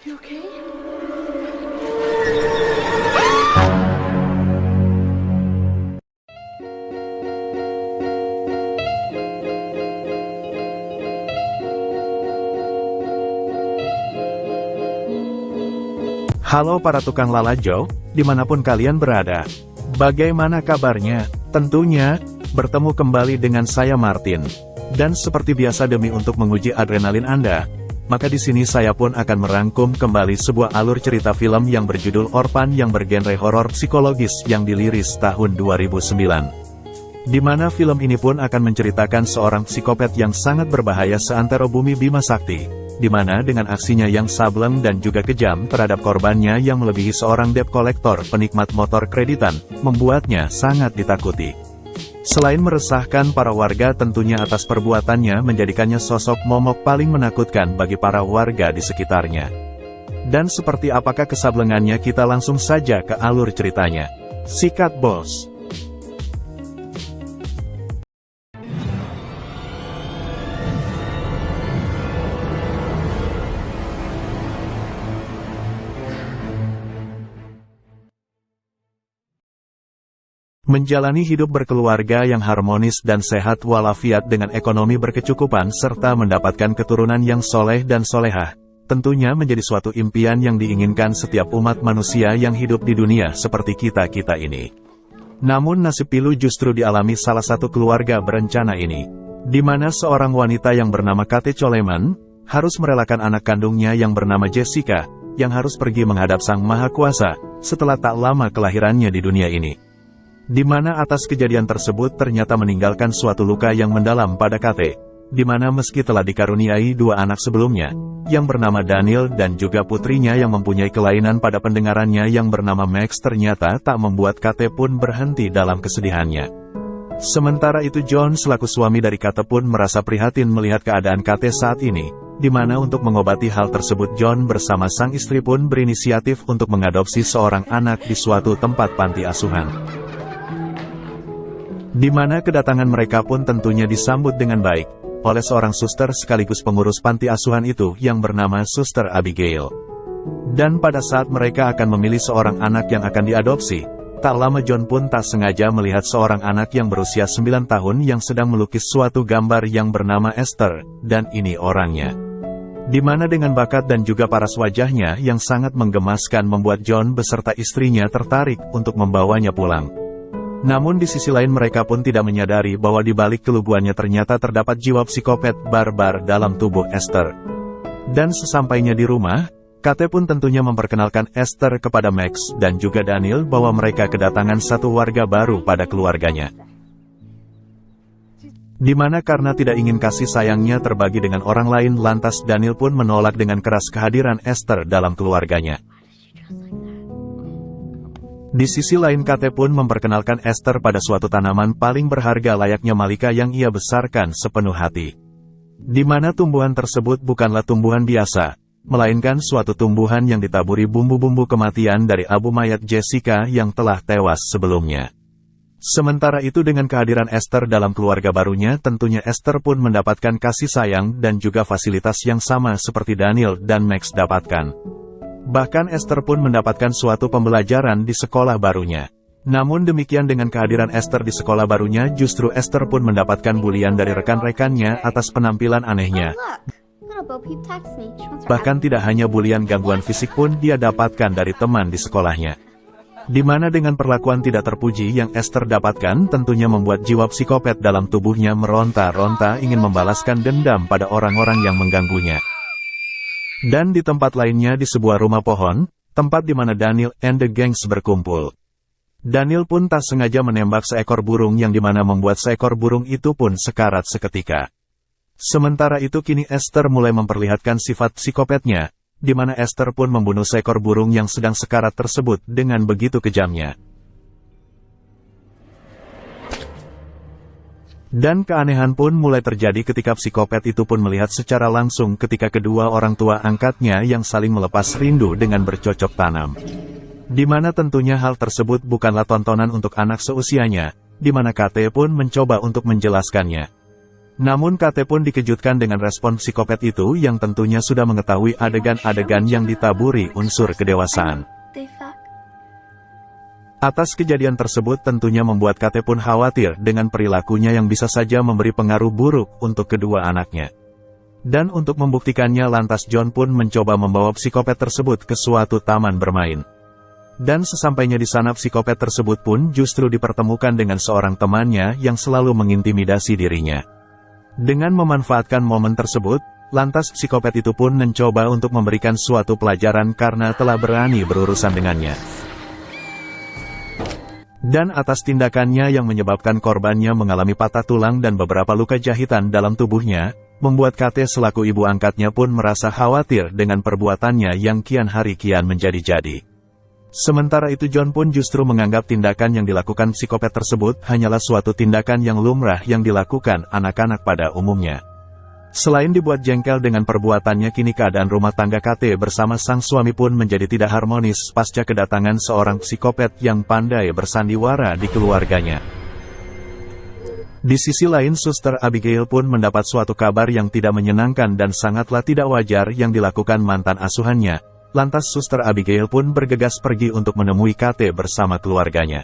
You okay? Halo para tukang lalajo, dimanapun kalian berada. Bagaimana kabarnya? Tentunya, bertemu kembali dengan saya Martin. Dan seperti biasa demi untuk menguji adrenalin Anda, maka di sini saya pun akan merangkum kembali sebuah alur cerita film yang berjudul Orphan yang bergenre horor psikologis yang dirilis tahun 2009. Di mana film ini pun akan menceritakan seorang psikopat yang sangat berbahaya seantero bumi Bima Sakti. Di mana dengan aksinya yang sableng dan juga kejam terhadap korbannya yang melebihi seorang debt collector penikmat motor kreditan, membuatnya sangat ditakuti. Selain meresahkan para warga tentunya atas perbuatannya menjadikannya sosok momok paling menakutkan bagi para warga di sekitarnya. Dan seperti apakah kesablengannya, kita langsung saja ke alur ceritanya. Sikat bos. Menjalani hidup berkeluarga yang harmonis dan sehat walafiat dengan ekonomi berkecukupan serta mendapatkan keturunan yang soleh dan solehah, tentunya menjadi suatu impian yang diinginkan setiap umat manusia yang hidup di dunia seperti kita-kita ini. Namun nasib pilu justru dialami salah satu keluarga berencana ini, di mana seorang wanita yang bernama Kate Coleman, harus merelakan anak kandungnya yang bernama Jessica, yang harus pergi menghadap Sang Maha Kuasa, setelah tak lama kelahirannya di dunia ini. Di mana atas kejadian tersebut ternyata meninggalkan suatu luka yang mendalam pada Kate, di mana meski telah dikaruniai dua anak sebelumnya, yang bernama Daniel dan juga putrinya yang mempunyai kelainan pada pendengarannya yang bernama Max, ternyata tak membuat Kate pun berhenti dalam kesedihannya. Sementara itu John selaku suami dari Kate pun merasa prihatin melihat keadaan Kate saat ini, di mana untuk mengobati hal tersebut John bersama sang istri pun berinisiatif untuk mengadopsi seorang anak di suatu tempat panti asuhan. Di mana kedatangan mereka pun tentunya disambut dengan baik oleh seorang suster sekaligus pengurus panti asuhan itu yang bernama Suster Abigail. Dan pada saat mereka akan memilih seorang anak yang akan diadopsi, tak lama John pun tak sengaja melihat seorang anak yang berusia 9 tahun yang sedang melukis suatu gambar yang bernama Esther, dan ini orangnya. Di mana dengan bakat dan juga paras wajahnya yang sangat menggemaskan membuat John beserta istrinya tertarik untuk membawanya pulang. Namun di sisi lain mereka pun tidak menyadari bahwa di balik keluguannya ternyata terdapat jiwa psikopat barbar dalam tubuh Esther. Dan sesampainya di rumah, Kate pun tentunya memperkenalkan Esther kepada Max dan juga Daniel bahwa mereka kedatangan satu warga baru pada keluarganya. Di mana karena tidak ingin kasih sayangnya terbagi dengan orang lain, lantas Daniel pun menolak dengan keras kehadiran Esther dalam keluarganya. Di sisi lain Kate pun memperkenalkan Esther pada suatu tanaman paling berharga layaknya Malika yang ia besarkan sepenuh hati. Di mana tumbuhan tersebut bukanlah tumbuhan biasa, melainkan suatu tumbuhan yang ditaburi bumbu-bumbu kematian dari abu mayat Jessica yang telah tewas sebelumnya. Sementara itu dengan kehadiran Esther dalam keluarga barunya tentunya Esther pun mendapatkan kasih sayang dan juga fasilitas yang sama seperti Daniel dan Max dapatkan. Bahkan Esther pun mendapatkan suatu pembelajaran di sekolah barunya. Namun demikian dengan kehadiran Esther di sekolah barunya justru Esther pun mendapatkan bulian dari rekan-rekannya atas penampilan anehnya. Bahkan tidak hanya bulian, gangguan fisik pun dia dapatkan dari teman di sekolahnya. Di mana dengan perlakuan tidak terpuji yang Esther dapatkan tentunya membuat jiwa psikopat dalam tubuhnya meronta-ronta ingin membalaskan dendam pada orang-orang yang mengganggunya. Dan di tempat lainnya di sebuah rumah pohon, tempat di mana Daniel and the Gangs berkumpul. Daniel pun tak sengaja menembak seekor burung yang dimana membuat seekor burung itu pun sekarat seketika. Sementara itu kini Esther mulai memperlihatkan sifat psikopatnya, di mana Esther pun membunuh seekor burung yang sedang sekarat tersebut dengan begitu kejamnya. Dan keanehan pun mulai terjadi ketika psikopat itu pun melihat secara langsung ketika kedua orang tua angkatnya yang saling melepas rindu dengan bercocok tanam. Di mana tentunya hal tersebut bukanlah tontonan untuk anak seusianya, di mana Kate pun mencoba untuk menjelaskannya. Namun KT pun dikejutkan dengan respon psikopat itu yang tentunya sudah mengetahui adegan-adegan yang ditaburi unsur kedewasaan. Atas kejadian tersebut tentunya membuat KT pun khawatir dengan perilakunya yang bisa saja memberi pengaruh buruk untuk kedua anaknya. Dan untuk membuktikannya lantas John pun mencoba membawa psikopat tersebut ke suatu taman bermain. Dan sesampainya di sana psikopat tersebut pun justru dipertemukan dengan seorang temannya yang selalu mengintimidasi dirinya. Dengan memanfaatkan momen tersebut, lantas psikopat itu pun mencoba untuk memberikan suatu pelajaran karena telah berani berurusan dengannya. Dan atas tindakannya yang menyebabkan korbannya mengalami patah tulang dan beberapa luka jahitan dalam tubuhnya, membuat KT selaku ibu angkatnya pun merasa khawatir dengan perbuatannya yang kian hari kian menjadi-jadi. Sementara itu John pun justru menganggap tindakan yang dilakukan psikopat tersebut hanyalah suatu tindakan yang lumrah yang dilakukan anak-anak pada umumnya. Selain dibuat jengkel dengan perbuatannya, kini keadaan rumah tangga KT bersama sang suami pun menjadi tidak harmonis pasca kedatangan seorang psikopat yang pandai bersandiwara di keluarganya. Di sisi lain Suster Abigail pun mendapat suatu kabar yang tidak menyenangkan dan sangatlah tidak wajar yang dilakukan mantan asuhannya. Lantas Suster Abigail pun bergegas pergi untuk menemui KT bersama keluarganya.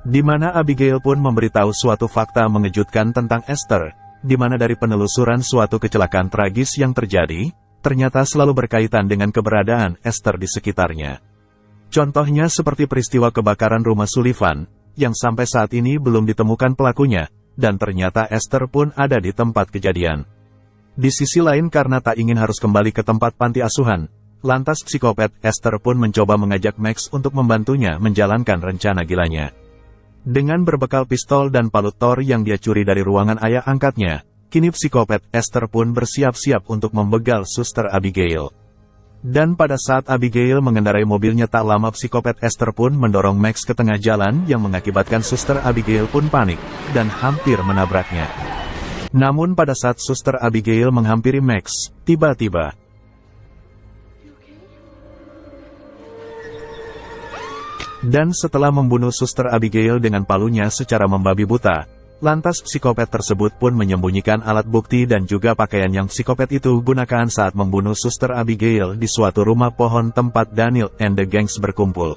Di mana Abigail pun memberitahu suatu fakta mengejutkan tentang Esther, di mana dari penelusuran suatu kecelakaan tragis yang terjadi, ternyata selalu berkaitan dengan keberadaan Esther di sekitarnya. Contohnya seperti peristiwa kebakaran rumah Sullivan, yang sampai saat ini belum ditemukan pelakunya, dan ternyata Esther pun ada di tempat kejadian. Di sisi lain karena tak ingin harus kembali ke tempat panti asuhan, lantas psikopat Esther pun mencoba mengajak Max untuk membantunya menjalankan rencana gilanya. Dengan berbekal pistol dan palu Thor yang dia curi dari ruangan ayah angkatnya, kini psikopat Esther pun bersiap-siap untuk membegal Suster Abigail. Dan pada saat Abigail mengendarai mobilnya tak lama psikopat Esther pun mendorong Max ke tengah jalan yang mengakibatkan Suster Abigail pun panik dan hampir menabraknya. Namun pada saat Suster Abigail menghampiri Max, tiba-tiba dan setelah membunuh Suster Abigail dengan palunya secara membabi buta, lantas psikopat tersebut pun menyembunyikan alat bukti dan juga pakaian yang psikopat itu gunakan saat membunuh Suster Abigail di suatu rumah pohon tempat Daniel and the Gangs berkumpul.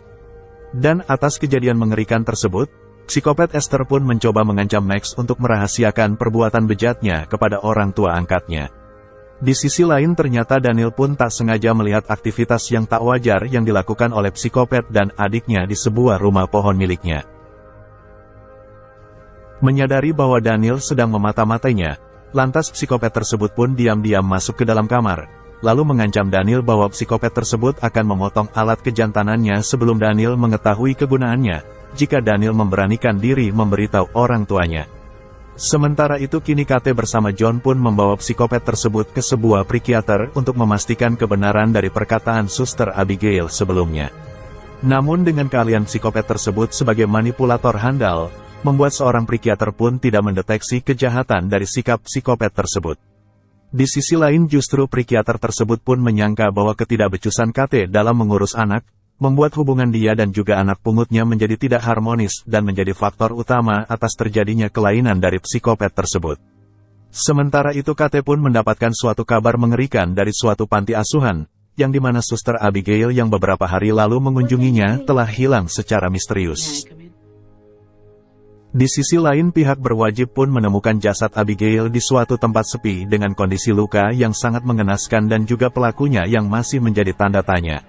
Dan atas kejadian mengerikan tersebut, psikopat Esther pun mencoba mengancam Max untuk merahasiakan perbuatan bejatnya kepada orang tua angkatnya. Di sisi lain ternyata Daniel pun tak sengaja melihat aktivitas yang tak wajar yang dilakukan oleh psikopat dan adiknya di sebuah rumah pohon miliknya. Menyadari bahwa Daniel sedang memata-matainya, lantas psikopat tersebut pun diam-diam masuk ke dalam kamar, lalu mengancam Daniel bahwa psikopat tersebut akan memotong alat kejantanannya sebelum Daniel mengetahui kegunaannya, jika Daniel memberanikan diri memberitahu orang tuanya. Sementara itu kini KT bersama John pun membawa psikopat tersebut ke sebuah psikiater untuk memastikan kebenaran dari perkataan Suster Abigail sebelumnya. Namun dengan keahlian psikopat tersebut sebagai manipulator handal, membuat seorang psikiater pun tidak mendeteksi kejahatan dari sikap psikopat tersebut. Di sisi lain justru psikiater tersebut pun menyangka bahwa ketidakbecusan KT dalam mengurus anak, membuat hubungan dia dan juga anak pungutnya menjadi tidak harmonis dan menjadi faktor utama atas terjadinya kelainan dari psikopat tersebut. Sementara itu KT pun mendapatkan suatu kabar mengerikan dari suatu panti asuhan, yang dimana Suster Abigail yang beberapa hari lalu mengunjunginya telah hilang secara misterius. Di sisi lain pihak berwajib pun menemukan jasad Abigail di suatu tempat sepi dengan kondisi luka yang sangat mengenaskan dan juga pelakunya yang masih menjadi tanda tanya.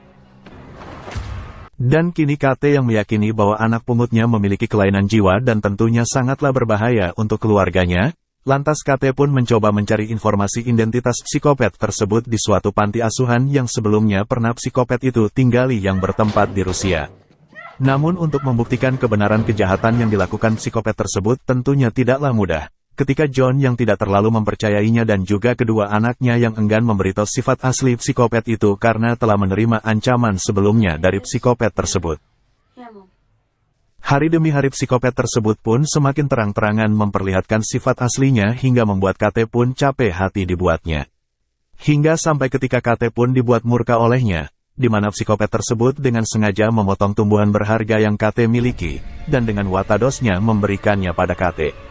Dan kini KT yang meyakini bahwa anak pungutnya memiliki kelainan jiwa dan tentunya sangatlah berbahaya untuk keluarganya, lantas KT pun mencoba mencari informasi identitas psikopat tersebut di suatu panti asuhan yang sebelumnya pernah psikopat itu tinggali yang bertempat di Rusia. Namun untuk membuktikan kebenaran kejahatan yang dilakukan psikopat tersebut tentunya tidaklah mudah, ketika John yang tidak terlalu mempercayainya dan juga kedua anaknya yang enggan memberitahu sifat asli psikopat itu karena telah menerima ancaman sebelumnya dari psikopat tersebut. Hari demi hari psikopat tersebut pun semakin terang-terangan memperlihatkan sifat aslinya hingga membuat KT pun capek hati dibuatnya. Hingga sampai ketika KT pun dibuat murka olehnya, di mana psikopat tersebut dengan sengaja memotong tumbuhan berharga yang KT miliki, dan dengan watadosnya memberikannya pada KT.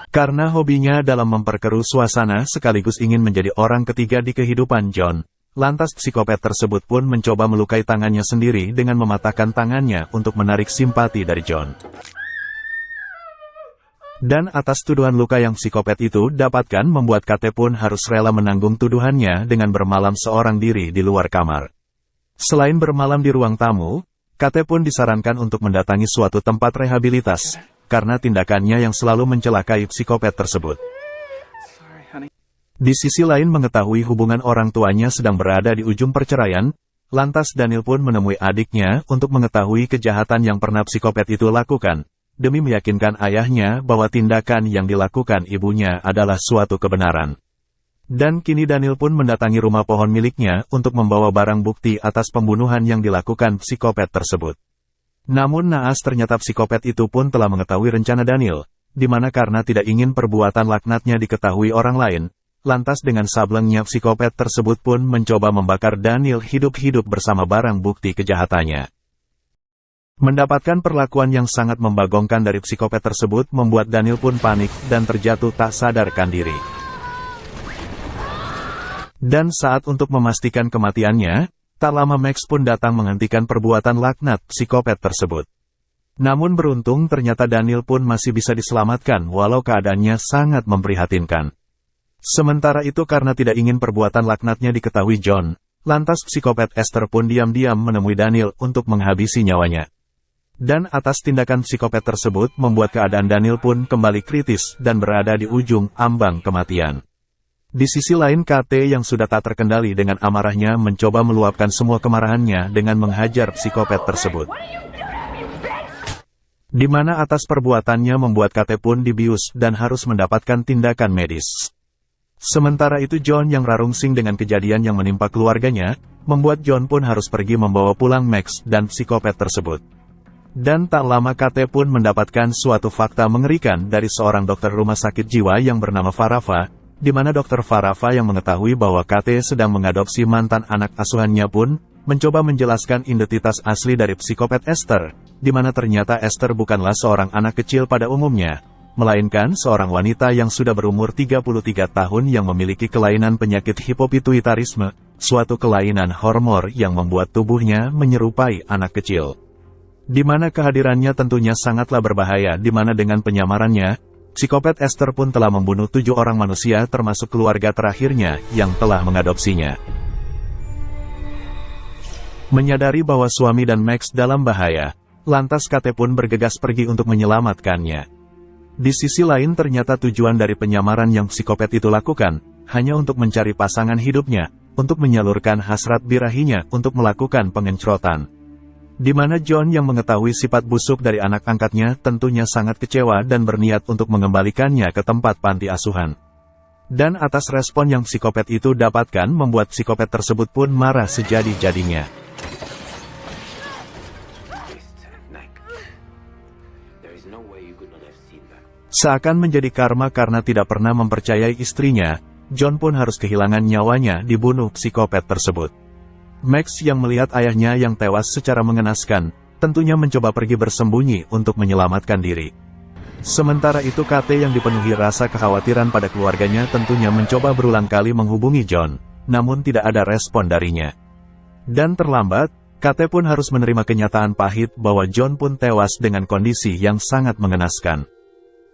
Karena hobinya dalam memperkeruh suasana sekaligus ingin menjadi orang ketiga di kehidupan John, lantas psikopat tersebut pun mencoba melukai tangannya sendiri dengan mematahkan tangannya untuk menarik simpati dari John. Dan atas tuduhan luka yang psikopat itu dapatkan membuat Kate pun harus rela menanggung tuduhannya dengan bermalam seorang diri di luar kamar. Selain bermalam di ruang tamu, Kate pun disarankan untuk mendatangi suatu tempat rehabilitas, karena tindakannya yang selalu mencelakai psikopat tersebut. Di sisi lain mengetahui hubungan orang tuanya sedang berada di ujung perceraian, lantas Daniel pun menemui adiknya untuk mengetahui kejahatan yang pernah psikopat itu lakukan, demi meyakinkan ayahnya bahwa tindakan yang dilakukan ibunya adalah suatu kebenaran. Dan kini Daniel pun mendatangi rumah pohon miliknya untuk membawa barang bukti atas pembunuhan yang dilakukan psikopat tersebut. Namun naas ternyata psikopat itu pun telah mengetahui rencana Daniel, di mana karena tidak ingin perbuatan laknatnya diketahui orang lain, lantas dengan sablengnya psikopat tersebut pun mencoba membakar Daniel hidup-hidup bersama barang bukti kejahatannya. Mendapatkan perlakuan yang sangat membagongkan dari psikopat tersebut membuat Daniel pun panik dan terjatuh tak sadarkan diri. Dan saat untuk memastikan kematiannya, tak lama Max pun datang menghentikan perbuatan laknat psikopat tersebut. Namun beruntung ternyata Daniel pun masih bisa diselamatkan walau keadaannya sangat memprihatinkan. Sementara itu karena tidak ingin perbuatan laknatnya diketahui John, lantas psikopat Esther pun diam-diam menemui Daniel untuk menghabisi nyawanya. Dan atas tindakan psikopat tersebut membuat keadaan Daniel pun kembali kritis dan berada di ujung ambang kematian. Di sisi lain Kate yang sudah tak terkendali dengan amarahnya mencoba meluapkan semua kemarahannya dengan menghajar psikopat tersebut. Di mana atas perbuatannya membuat Kate pun dibius dan harus mendapatkan tindakan medis. Sementara itu John yang rarungsing dengan kejadian yang menimpa keluarganya, membuat John pun harus pergi membawa pulang Max dan psikopat tersebut. Dan tak lama Kate pun mendapatkan suatu fakta mengerikan dari seorang dokter rumah sakit jiwa yang bernama Farafa, di mana dokter Farafa yang mengetahui bahwa Kate sedang mengadopsi mantan anak asuhannya pun, mencoba menjelaskan identitas asli dari psikopat Esther, di mana ternyata Esther bukanlah seorang anak kecil pada umumnya, melainkan seorang wanita yang sudah berumur 33 tahun yang memiliki kelainan penyakit hipopituitarisme, suatu kelainan hormon yang membuat tubuhnya menyerupai anak kecil. Di mana kehadirannya tentunya sangatlah berbahaya, di mana dengan penyamarannya, psikopat Esther pun telah membunuh 7 orang manusia termasuk keluarga terakhirnya yang telah mengadopsinya. Menyadari bahwa suami dan Max dalam bahaya, lantas Kate pun bergegas pergi untuk menyelamatkannya. Di sisi lain ternyata tujuan dari penyamaran yang psikopat itu lakukan, hanya untuk mencari pasangan hidupnya, untuk menyalurkan hasrat birahinya untuk melakukan pengencrotan. Di mana John yang mengetahui sifat busuk dari anak angkatnya tentunya sangat kecewa dan berniat untuk mengembalikannya ke tempat panti asuhan. Dan atas respon yang psikopat itu dapatkan membuat psikopat tersebut pun marah sejadi-jadinya. Seakan menjadi karma karena tidak pernah mempercayai istrinya, John pun harus kehilangan nyawanya dibunuh psikopat tersebut. Max yang melihat ayahnya yang tewas secara mengenaskan, tentunya mencoba pergi bersembunyi untuk menyelamatkan diri. Sementara itu Kate yang dipenuhi rasa kekhawatiran pada keluarganya tentunya mencoba berulang kali menghubungi John, namun tidak ada respon darinya. Dan terlambat, Kate pun harus menerima kenyataan pahit bahwa John pun tewas dengan kondisi yang sangat mengenaskan.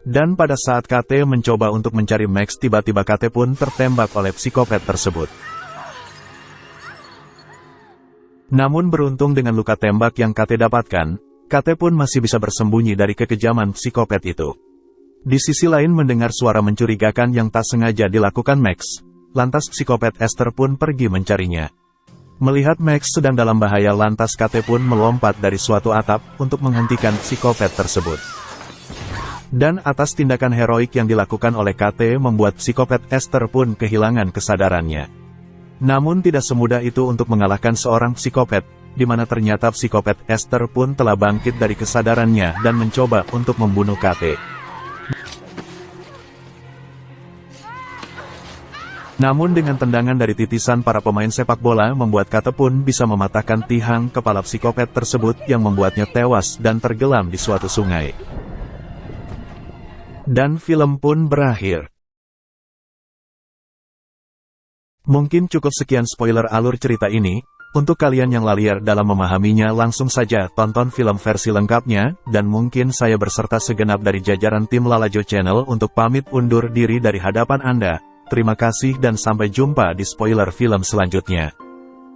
Dan pada saat Kate mencoba untuk mencari Max, tiba-tiba Kate pun tertembak oleh psikopat tersebut. Namun beruntung dengan luka tembak yang Kate dapatkan, Kate pun masih bisa bersembunyi dari kekejaman psikopat itu. Di sisi lain mendengar suara mencurigakan yang tak sengaja dilakukan Max, lantas psikopat Esther pun pergi mencarinya. Melihat Max sedang dalam bahaya lantas Kate pun melompat dari suatu atap untuk menghentikan psikopat tersebut. Dan atas tindakan heroik yang dilakukan oleh Kate membuat psikopat Esther pun kehilangan kesadarannya. Namun tidak semudah itu untuk mengalahkan seorang psikopat, di mana ternyata psikopat Esther pun telah bangkit dari kesadarannya dan mencoba untuk membunuh Kate. Namun dengan tendangan dari titisan para pemain sepak bola membuat Kate pun bisa mematahkan tiang kepala psikopat tersebut yang membuatnya tewas dan tenggelam di suatu sungai. Dan film pun berakhir. Mungkin cukup sekian spoiler alur cerita ini. Untuk kalian yang laliar dalam memahaminya, langsung saja tonton film versi lengkapnya, dan mungkin saya berserta segenap dari jajaran tim Lalajo Channel untuk pamit undur diri dari hadapan Anda. Terima kasih dan sampai jumpa di spoiler film selanjutnya.